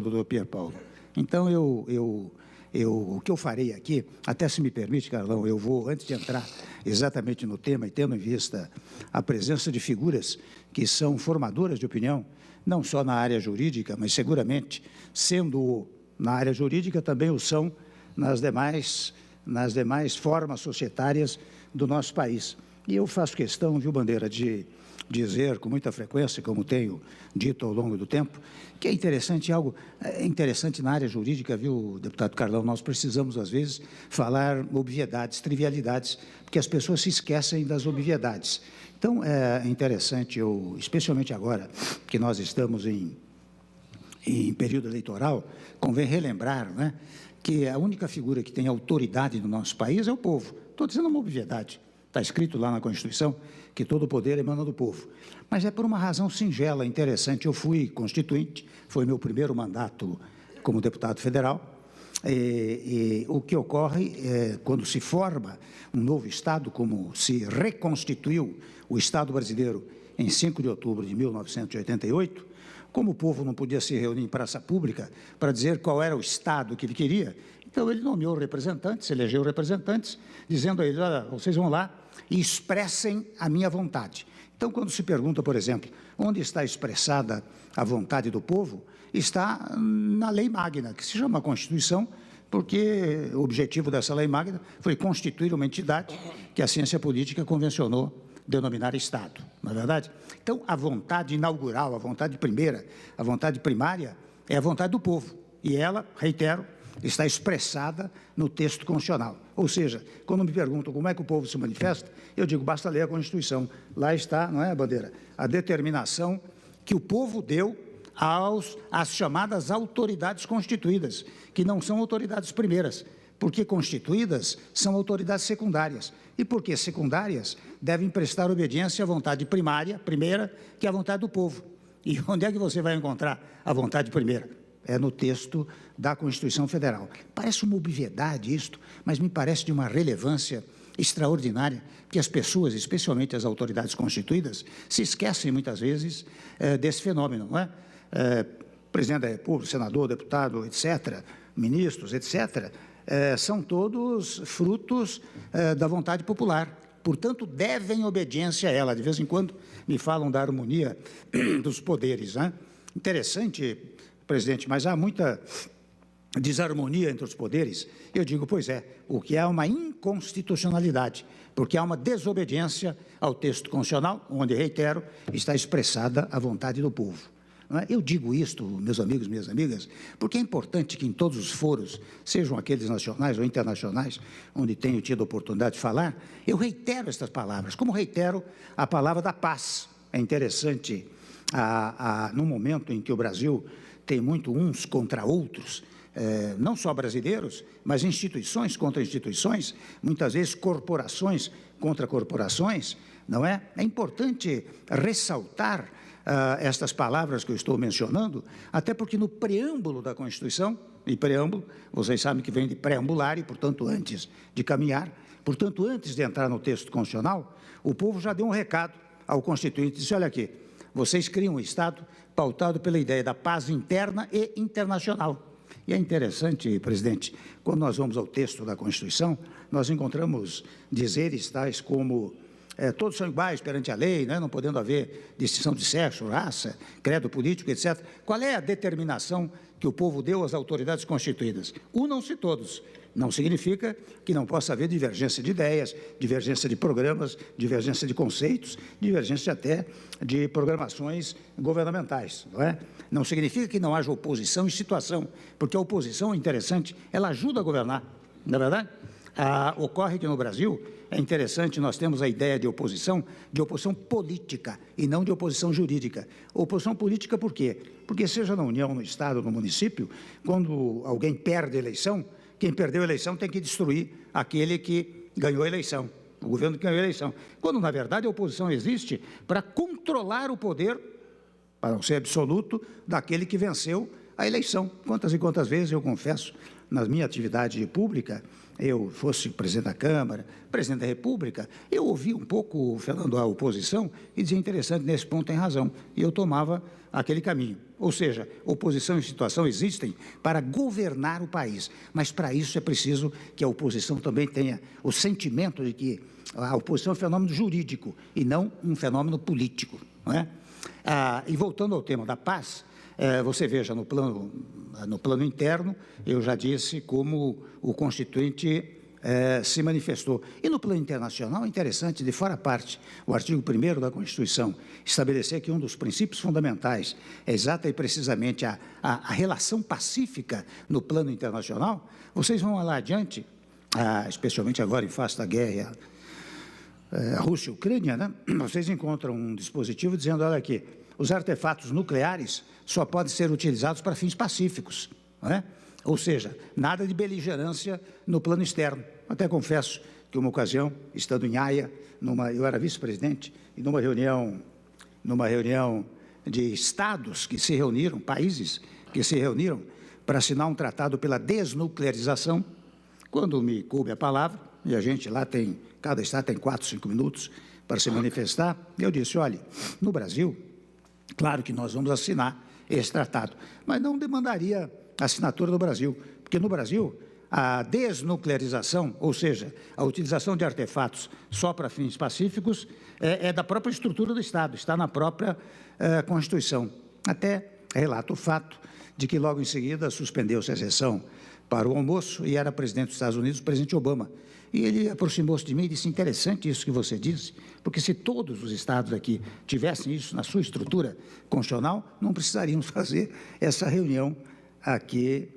do Dr. Pierre Paulo. Então, o que eu farei aqui, até se me permite, Carlão, eu vou, antes de entrar exatamente no tema e tendo em vista a presença de figuras que são formadoras de opinião, não só na área jurídica, mas seguramente, sendo na área jurídica, também o são nas demais formas societárias do nosso país. E eu faço questão, viu, Bandeira, de dizer com muita frequência, como tenho dito ao longo do tempo, que é interessante, algo interessante na área jurídica, viu, deputado Carlão, nós precisamos, às vezes, falar obviedades, trivialidades, porque as pessoas se esquecem das obviedades. Então, é interessante, especialmente agora que nós estamos em período eleitoral, convém relembrar, né, que a única figura que tem autoridade no nosso país é o povo. Estou dizendo uma obviedade. Está escrito lá na Constituição que todo o poder emana do povo. Mas é por uma razão singela, interessante. Eu fui constituinte, foi meu primeiro mandato como deputado federal. E o que ocorre é, quando se forma um novo Estado, como se reconstituiu o Estado brasileiro em 5 de outubro de 1988, como o povo não podia se reunir em praça pública para dizer qual era o Estado que ele queria, então ele nomeou representantes, elegeu representantes, dizendo a eles, olha, vocês vão lá e expressem a minha vontade. Então, quando se pergunta, por exemplo, onde está expressada a vontade do povo, está na lei magna, que se chama Constituição, porque o objetivo dessa lei magna foi constituir uma entidade que a ciência política convencionou denominar Estado, não é verdade? Então, a vontade inaugural, a vontade primeira, a vontade primária é a vontade do povo. E ela, reitero, está expressada no texto constitucional. Ou seja, quando me perguntam como é que o povo se manifesta, eu digo, basta ler a Constituição. Lá está, não é, Bandeira? A determinação que o povo deu às chamadas autoridades constituídas, que não são autoridades primeiras, porque constituídas são autoridades secundárias. E porque secundárias devem prestar obediência à vontade primária, primeira, que é a vontade do povo. E onde é que você vai encontrar a vontade primeira? É no texto da Constituição Federal. Parece uma obviedade isto, mas me parece de uma relevância extraordinária, que as pessoas, especialmente as autoridades constituídas, se esquecem muitas vezes desse fenômeno, não é? Presidente da República, senador, deputado, etc., ministros, etc., são todos frutos da vontade popular. Portanto, devem obediência a ela. De vez em quando me falam da harmonia dos poderes, né? Interessante, presidente, mas há muita desarmonia entre os poderes. Eu digo, pois é, o que é uma inconstitucionalidade, porque há uma desobediência ao texto constitucional, onde, reitero, está expressada a vontade do povo. Eu digo isto, meus amigos, minhas amigas, porque é importante que em todos os foros, sejam aqueles nacionais ou internacionais, onde tenho tido a oportunidade de falar, eu reitero estas palavras, como reitero a palavra da paz. É interessante, no momento em que o Brasil tem muito uns contra outros, não só brasileiros, mas instituições contra instituições, muitas vezes corporações contra corporações, não é? É importante ressaltar estas palavras que eu estou mencionando, até porque no preâmbulo da Constituição, e preâmbulo, vocês sabem que vem de preambular, e, portanto, antes de caminhar, portanto, antes de entrar no texto constitucional, o povo já deu um recado ao Constituinte, disse, olha aqui, vocês criam um Estado pautado pela ideia da paz interna e internacional. E é interessante, presidente, quando nós vamos ao texto da Constituição, nós encontramos dizeres tais como todos são iguais perante a lei, né? Não podendo haver distinção de sexo, raça, credo político, etc. Qual é a determinação que o povo deu às autoridades constituídas? Unam-se todos. Não significa que não possa haver divergência de ideias, divergência de programas, divergência de conceitos, divergência até de programações governamentais, não é? Não significa que não haja oposição em situação, porque a oposição, é interessante, ela ajuda a governar, não é verdade? Ocorre que no Brasil, é interessante, nós temos a ideia de oposição política e não de oposição jurídica. Oposição política por quê? Porque seja na União, no Estado, no município, quando alguém perde a eleição, quem perdeu a eleição tem que destruir aquele que ganhou a eleição, o governo que ganhou a eleição. Quando, na verdade, a oposição existe para controlar o poder, para não ser absoluto, daquele que venceu a eleição. Quantas e quantas vezes, eu confesso, na minha atividade pública, eu fosse presidente da Câmara, presidente da República, eu ouvia um pouco falando a oposição e dizia, interessante, nesse ponto tem razão, e eu tomava aquele caminho. Ou seja, oposição e situação existem para governar o país, mas para isso é preciso que a oposição também tenha o sentimento de que a oposição é um fenômeno jurídico e não um fenômeno político, não é? E voltando ao tema da paz, você veja, no plano interno, eu já disse como o Constituinte se manifestou. E no plano internacional, é interessante, de fora a parte, o artigo 1º da Constituição, estabelecer que um dos princípios fundamentais é exata e precisamente a relação pacífica no plano internacional. Vocês vão lá adiante, especialmente agora em face da guerra a Rússia e a Ucrânia, né? Vocês encontram um dispositivo dizendo, olha aqui, os artefatos nucleares só podem ser utilizados para fins pacíficos, não é? Ou seja, nada de beligerância no plano externo. Até confesso que uma ocasião, estando em Haia, eu era vice-presidente, e numa reunião de estados que se reuniram, países que se reuniram para assinar um tratado pela desnuclearização, quando me coube a palavra, e a gente lá tem, cada estado tem 4, 5 minutos para se manifestar, eu disse, olha, no Brasil, claro que nós vamos assinar esse tratado, mas não demandaria a assinatura do Brasil, porque no Brasil a desnuclearização, ou seja, a utilização de artefatos só para fins pacíficos, é da própria estrutura do Estado, está na própria Constituição. Até relata o fato de que logo em seguida suspendeu-se a sessão para o almoço e era presidente dos Estados Unidos, o presidente Obama. E ele aproximou-se de mim e disse, interessante isso que você disse, porque se todos os estados aqui tivessem isso na sua estrutura constitucional, não precisaríamos fazer essa reunião aqui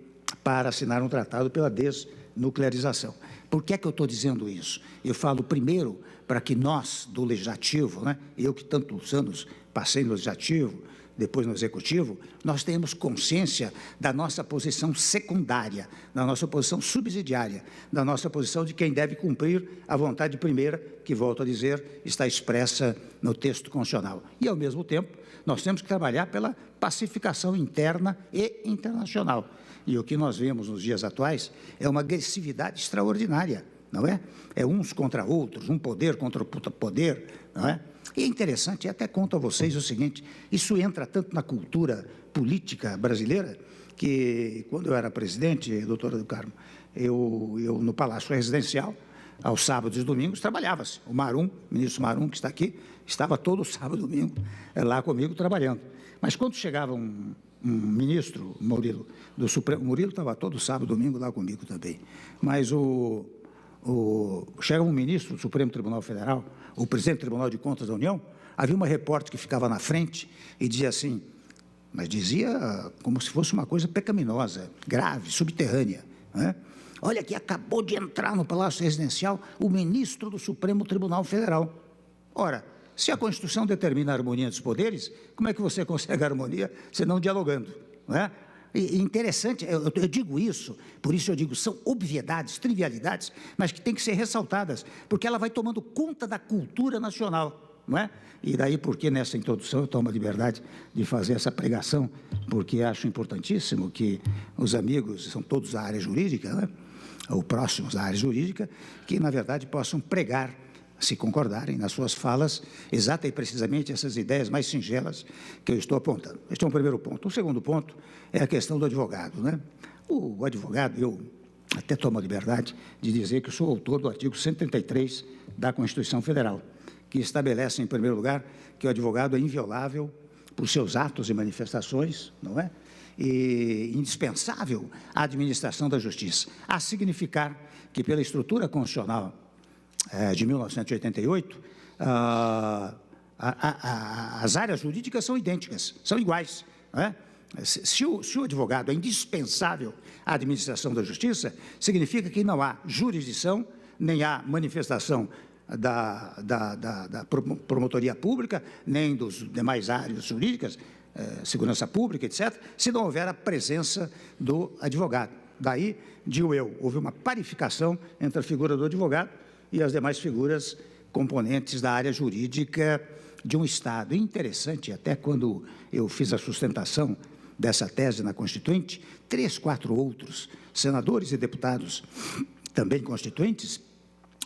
para assinar um tratado pela desnuclearização. Por que é que eu estou dizendo isso? Eu falo primeiro para que nós, do Legislativo, né, eu que tantos anos passei no Legislativo, depois no Executivo, nós tenhamos consciência da nossa posição secundária, da nossa posição subsidiária, da nossa posição de quem deve cumprir a vontade primeira, que, volto a dizer, está expressa no texto constitucional. E, ao mesmo tempo, nós temos que trabalhar pela pacificação interna e internacional. E o que nós vemos nos dias atuais é uma agressividade extraordinária, não é? É uns contra outros, um poder contra outro poder, não é? E é interessante, e até conto a vocês o seguinte, isso entra tanto na cultura política brasileira, que quando eu era presidente, doutora do Carmo, eu no Palácio Residencial, aos sábados e domingos, trabalhava-se. O Marum, o ministro Marum, que está aqui, estava todo sábado e domingo lá comigo trabalhando. Mas quando chegava um ministro, Murilo, do Supremo, Murilo estava todo sábado e domingo lá comigo também, mas chega um ministro do Supremo Tribunal Federal, o presidente do Tribunal de Contas da União, havia uma repórter que ficava na frente e dizia assim, mas dizia como se fosse uma coisa pecaminosa, grave, subterrânea, né? Olha que acabou de entrar no Palácio Residencial o ministro do Supremo Tribunal Federal. Ora, se a Constituição determina a harmonia dos poderes, como é que você consegue a harmonia senão dialogando, não é? E interessante, eu digo isso, por isso eu digo, são obviedades, trivialidades, mas que têm que ser ressaltadas, porque ela vai tomando conta da cultura nacional, não é? E daí porque nessa introdução eu tomo a liberdade de fazer essa pregação, porque acho importantíssimo que os amigos, são todos da área jurídica, né? Ou próximos da área jurídica, que na verdade possam pregar, se concordarem nas suas falas, exata e precisamente essas ideias mais singelas que eu estou apontando. Este é um primeiro ponto. O segundo ponto é a questão do advogado, né? O advogado, eu até tomo a liberdade de dizer que eu sou autor do artigo 133 da Constituição Federal, que estabelece, em primeiro lugar, que o advogado é inviolável por seus atos e manifestações, não é? E indispensável à administração da justiça, a significar que, pela estrutura constitucional de 1988, as áreas jurídicas são idênticas, são iguais, não é? Se o advogado é indispensável à administração da justiça, significa que não há jurisdição, nem há manifestação da promotoria pública, nem dos demais áreas jurídicas, segurança pública, etc., se não houver a presença do advogado. Daí, digo eu, houve uma parificação entre a figura do advogado e as demais figuras componentes da área jurídica de um Estado. Interessante, até quando eu fiz a sustentação dessa tese na Constituinte, 3, 4 outros senadores e deputados também constituintes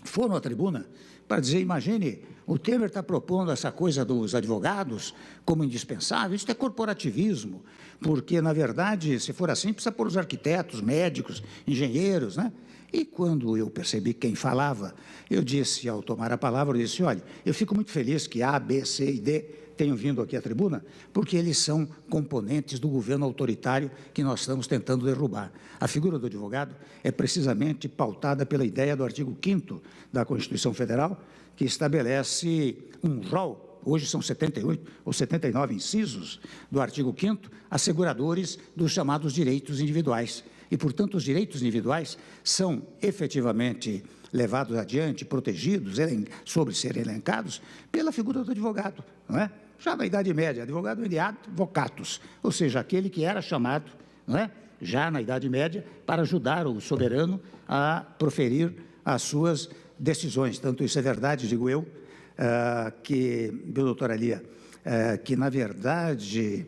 foram à tribuna para dizer, imagine, o Temer está propondo essa coisa dos advogados como indispensável, isso é corporativismo, porque, na verdade, se for assim, precisa pôr os arquitetos, médicos, engenheiros, né? E quando eu percebi quem falava, eu disse, ao tomar a palavra, eu disse, olha, eu fico muito feliz que A, B, C e D tenham vindo aqui à tribuna, porque eles são componentes do governo autoritário que nós estamos tentando derrubar. A figura do advogado é precisamente pautada pela ideia do artigo 5º da Constituição Federal, que estabelece um rol, hoje são 78 ou 79 incisos do artigo 5º, asseguradores dos chamados direitos individuais. E, portanto, os direitos individuais são efetivamente levados adiante, protegidos, sobre serem elencados, pela figura do advogado, não é? Já na Idade Média, advogado de advocatus, ou seja, aquele que era chamado, não é? Já na Idade Média, para ajudar o soberano a proferir as suas decisões. Tanto isso é verdade, digo eu, que, meu doutor Alia, que na verdade,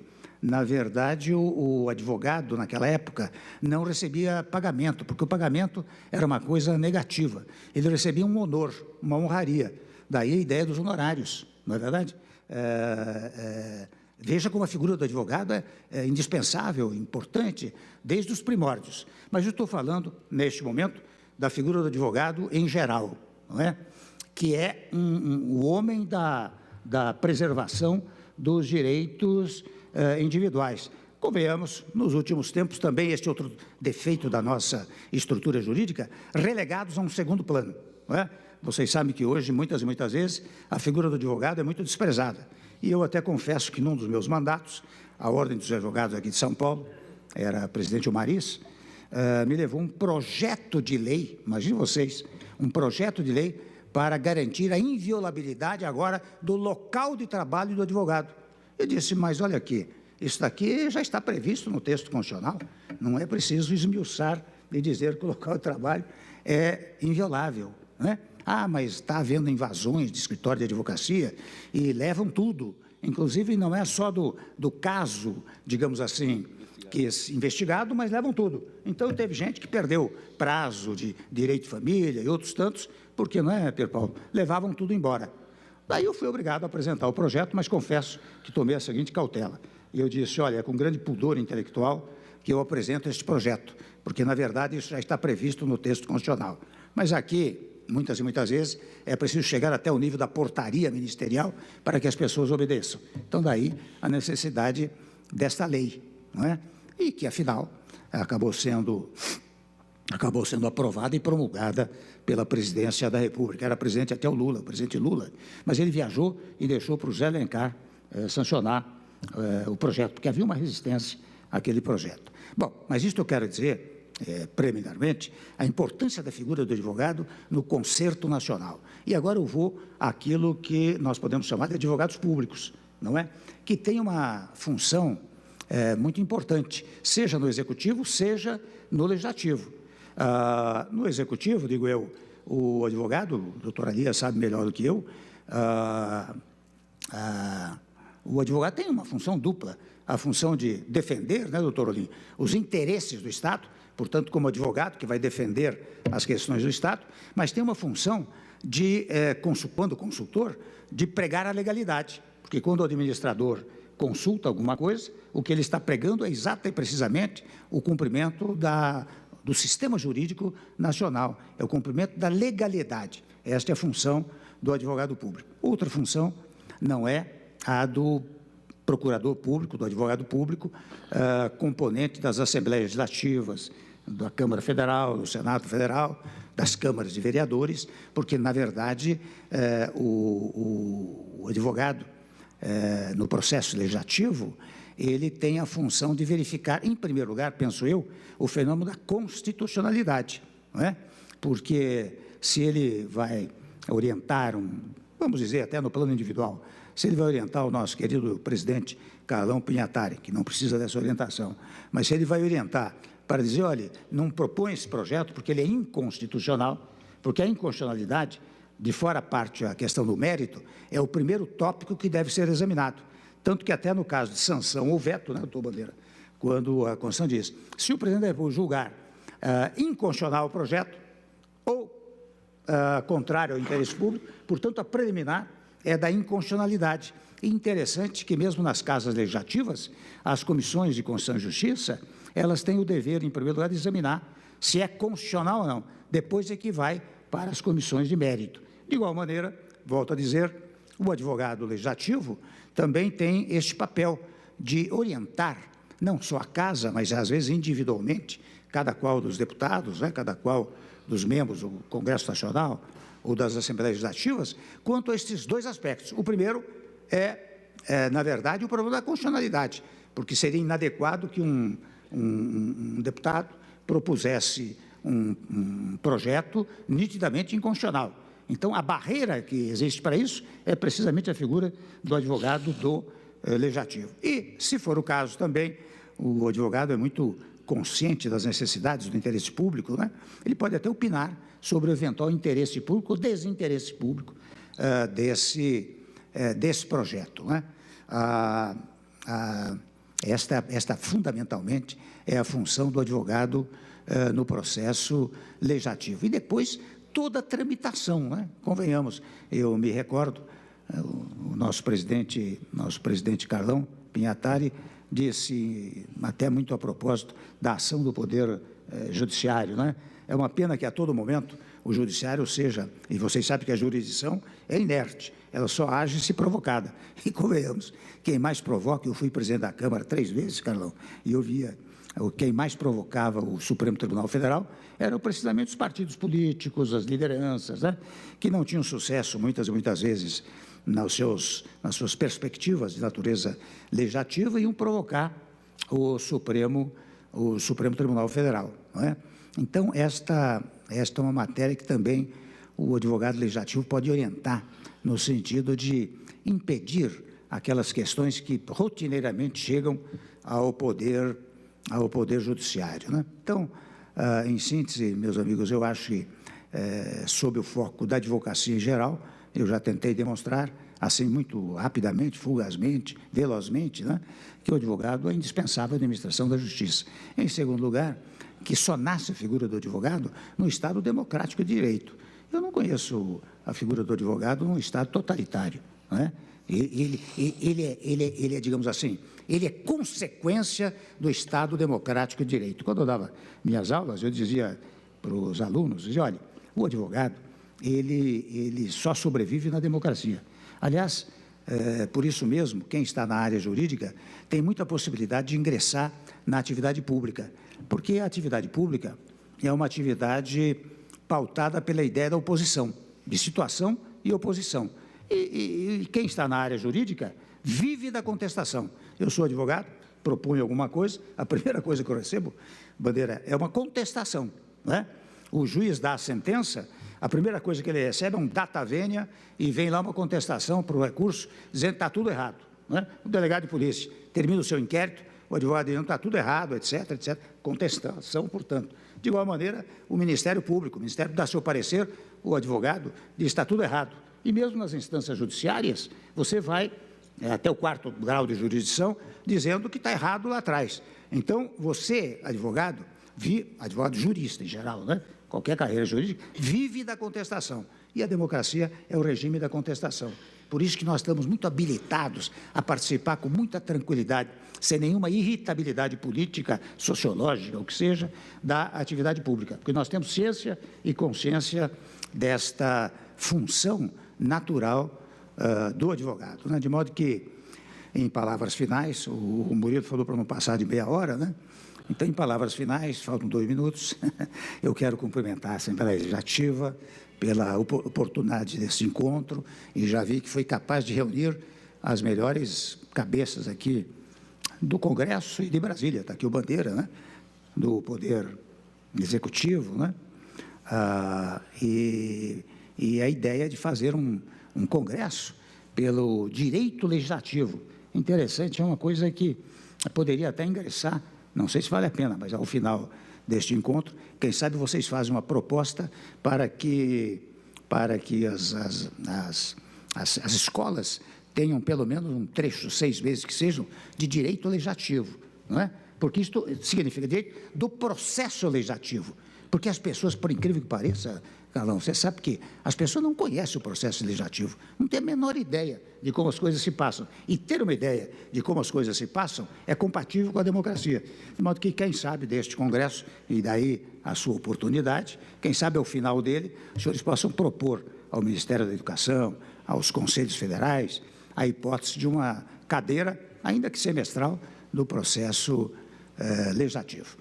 o advogado, naquela época, não recebia pagamento, porque o pagamento era uma coisa negativa. Ele recebia um honor, uma honraria. Daí a ideia dos honorários, não é verdade? Veja como a figura do advogado é indispensável, importante, desde os primórdios. Mas eu estou falando, neste momento, da figura do advogado em geral, não é? Que é o homem da preservação dos direitos individuais. Convenhamos, nos últimos tempos, também este outro defeito da nossa estrutura jurídica, relegados a um segundo plano, não é? Vocês sabem que hoje, muitas e muitas vezes, a figura do advogado é muito desprezada. E eu até confesso que, num dos meus mandatos, a Ordem dos Advogados aqui de São Paulo, era presidente o Maris, me levou um projeto de lei, imaginem vocês, um projeto de lei para garantir a inviolabilidade agora do local de trabalho do advogado. Eu disse, mas olha aqui, isso daqui já está previsto no texto constitucional, não é preciso esmiuçar e dizer que o local de trabalho é inviolável, não é? Ah, mas está havendo invasões de escritório de advocacia e levam tudo, inclusive não é só do caso, digamos assim, que é investigado, mas levam tudo. Então, teve gente que perdeu prazo de direito de família e outros tantos, porque, não é, Pedro Paulo, levavam tudo embora. Daí eu fui obrigado a apresentar o projeto, mas confesso que tomei a seguinte cautela. E eu disse, olha, é com grande pudor intelectual que eu apresento este projeto, porque, na verdade, isso já está previsto no texto constitucional. Mas aqui, muitas e muitas vezes, é preciso chegar até o nível da portaria ministerial para que as pessoas obedeçam. Então, daí a necessidade desta lei, não é? E que, afinal, acabou sendo aprovada e promulgada pela presidência da República. Era presidente até o presidente Lula, mas ele viajou e deixou para o Zé Alencar sancionar o projeto, porque havia uma resistência àquele projeto. Bom, mas isto eu quero dizer, preliminarmente, a importância da figura do advogado no concerto nacional. E agora eu vou àquilo que nós podemos chamar de advogados públicos, não é? Que tem uma função muito importante, seja no executivo, seja no legislativo. No executivo, digo eu, o advogado, o doutor Alia sabe melhor do que eu, o advogado tem uma função dupla, a função de defender, né, doutor Olim, os interesses do Estado, portanto, como advogado que vai defender as questões do Estado, mas tem uma função de, quando consultor, de pregar a legalidade, porque quando o administrador consulta alguma coisa, o que ele está pregando é exata e precisamente o cumprimento do sistema jurídico nacional, é o cumprimento da legalidade. Esta é a função do advogado público. Outra função não é a do procurador público, do advogado público, componente das assembleias legislativas, da Câmara Federal, do Senado Federal, das câmaras de vereadores, porque, na verdade, o advogado, no processo legislativo, ele tem a função de verificar, em primeiro lugar, penso eu, o fenômeno da constitucionalidade, não é? Porque se ele vai orientar vamos dizer, até no plano individual, se ele vai orientar o nosso querido presidente Carlão Pinhatari, que não precisa dessa orientação, mas se ele vai orientar para dizer, olha, não propõe esse projeto porque ele é inconstitucional, porque a inconstitucionalidade, de fora a parte a questão do mérito, é o primeiro tópico que deve ser examinado. Tanto que até no caso de sanção ou veto, né, doutor Bandeira, quando a Constituição diz: se o presidente da República julgar inconstitucional o projeto ou contrário ao interesse público, portanto, a preliminar é da inconstitucionalidade. E interessante que, mesmo nas casas legislativas, as comissões de Constituição e Justiça, elas têm o dever, em primeiro lugar, de examinar se é constitucional ou não. Depois é que vai para as comissões de mérito. De igual maneira, volto a dizer, o advogado legislativo também tem este papel de orientar, não só a casa, mas às vezes individualmente, cada qual dos deputados, cada qual dos membros do Congresso Nacional ou das Assembleias Legislativas, quanto a estes dois aspectos. O primeiro na verdade, o problema da constitucionalidade, porque seria inadequado que um deputado propusesse um projeto nitidamente inconstitucional. Então, a barreira que existe para isso é precisamente a figura do advogado do legislativo. E, se for o caso também, o advogado é muito consciente das necessidades do interesse público, ele pode até opinar sobre o eventual interesse público ou desinteresse público desse projeto. Esta, fundamentalmente, é a função do advogado no processo legislativo. E depois, toda a tramitação, convenhamos. Eu me recordo, o nosso presidente Carlão Pinhatari disse, até muito a propósito da ação do Poder Judiciário, é uma pena que a todo momento o Judiciário seja, e vocês sabem que a jurisdição é inerte, ela só age se provocada. E convenhamos, quem mais provoca, eu fui presidente da Câmara 3 vezes, Carlão, e eu via quem mais provocava o Supremo Tribunal Federal eram precisamente os partidos políticos, as lideranças, que não tinham sucesso muitas vezes nas suas perspectivas de natureza legislativa e iam provocar o Supremo Tribunal Federal. Então, esta é uma matéria que também o advogado legislativo pode orientar no sentido de impedir aquelas questões que rotineiramente chegam ao Poder Judiciário. Então, em síntese, meus amigos, eu acho que, sob o foco da advocacia em geral, eu já tentei demonstrar, assim, muito rapidamente, fugazmente, velozmente, que o advogado é indispensável à administração da justiça. Em segundo lugar, que só nasce a figura do advogado no Estado democrático de direito. Eu não conheço a figura do advogado num Estado totalitário. Ele é, digamos assim, ele é consequência do Estado democrático de direito. Quando eu dava minhas aulas, eu dizia para os alunos, olha, o advogado, ele só sobrevive na democracia. Aliás, por isso mesmo, quem está na área jurídica tem muita possibilidade de ingressar na atividade pública, porque a atividade pública é uma atividade pautada pela ideia da oposição, de situação e oposição. E quem está na área jurídica vive da contestação. Eu sou advogado, proponho alguma coisa, a primeira coisa que eu recebo, Bandeira, é uma contestação. O juiz dá a sentença, a primeira coisa que ele recebe é um data vênia e vem lá uma contestação para o recurso dizendo que está tudo errado. O delegado de polícia termina o seu inquérito, o advogado dizendo que está tudo errado, etc, etc. Contestação, portanto. De igual maneira, o Ministério Público, o Ministério dá seu parecer, o advogado diz que está tudo errado. E mesmo nas instâncias judiciárias, você vai até o 4º grau de jurisdição dizendo que está errado lá atrás. Então, você, advogado jurista em geral, qualquer carreira jurídica, vive da contestação. E a democracia é o regime da contestação. Por isso que nós estamos muito habilitados a participar com muita tranquilidade, sem nenhuma irritabilidade política, sociológica, o que seja, da atividade pública. Porque nós temos ciência e consciência desta função natural do advogado. De modo que, em palavras finais, o Murilo falou para não passar de meia hora, Então, em palavras finais, faltam 2 minutos, eu quero cumprimentar a Assembleia Legislativa pela oportunidade desse encontro e já vi que foi capaz de reunir as melhores cabeças aqui do Congresso e de Brasília. Está aqui o Bandeira, do Poder Executivo, e a ideia de fazer um congresso pelo direito legislativo. Interessante, é uma coisa que poderia até ingressar, não sei se vale a pena, mas ao final deste encontro, quem sabe vocês fazem uma proposta para que as escolas tenham pelo menos um trecho, 6 meses que sejam, de direito legislativo, porque isto significa direito do processo legislativo. Porque as pessoas, por incrível que pareça, Carlão, você sabe que as pessoas não conhecem o processo legislativo, não têm a menor ideia de como as coisas se passam. E ter uma ideia de como as coisas se passam é compatível com a democracia. De modo que, quem sabe, deste Congresso, e daí a sua oportunidade, quem sabe ao final dele, os senhores possam propor ao Ministério da Educação, aos Conselhos Federais, a hipótese de uma cadeira, ainda que semestral, do processo legislativo.